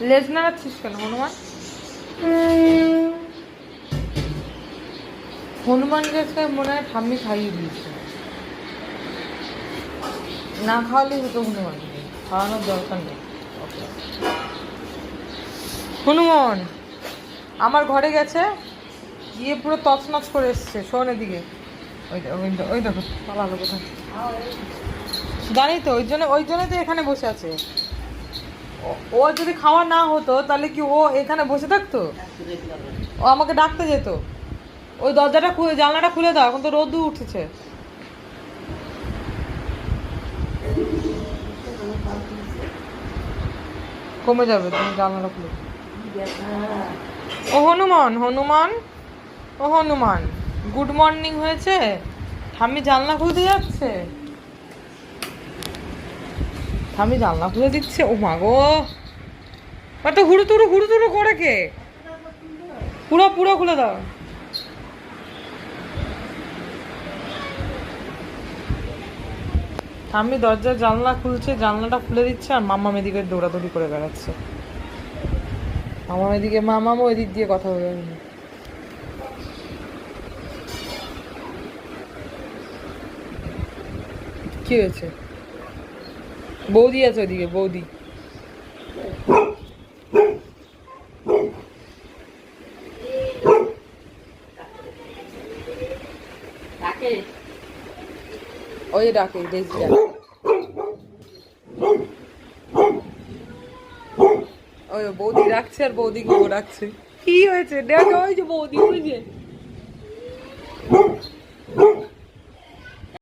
লেজ নাড়াচ্ছিস কেন হনুমান? হনুমান গাছটা মনে হয় ঠাম্মি খাইয়ে দিয়েছে, না খাওয়ালেই হতো হনুমান, খাওয়ানোর দরকার নেই। হনুমান আমার ঘরে গেছে, গিয়ে পুরো তছনছ করে এসছে। শোন এদিকে, ওই দেখো পালালো কোথায়, জানি তো, ওই জন্য তো এখানে বসে আছে। ও যদি খাওয়া না হতো তাহলে কি ও এখানে বসে থাকতো? ও আমাকে ডাকতে যেত। ওই দরজাটা খুলে, জানলাটা খুলে দাও, এখন তো রোদ উঠেছে। কমে যাবে, তুমি জানলাটা খুলে। ও হনুমান, হনুমান, ও হনুমান, গুড মর্নিং হয়েছে? ঠাম্মি জানলা খুলতে যাচ্ছে, ঠাম্মি জানলা খুলে দিচ্ছে। ও মা গো, এত হুড়ুতুড়ু করে কে? পুরো পুরো খুলে দাও। ঠাম্মি দরজার জানলা খুলছে, জানলাটা খুলে দিচ্ছে, আর মাম্মা এদিকে দৌড়াদৌড়ি করে বেড়াচ্ছে। মামা এদিকে, মামামও এদিক দিয়ে কথা বলে। কি হয়েছে? বৌদি আছে ওদিকে, বৌদি। ওই ডাকে, দেখি ওই বৌদি ডাকছে, আর বৌদিকে ও ডাকছে। কি হয়েছে? দেখো ওই যে বৌদি, ওই যে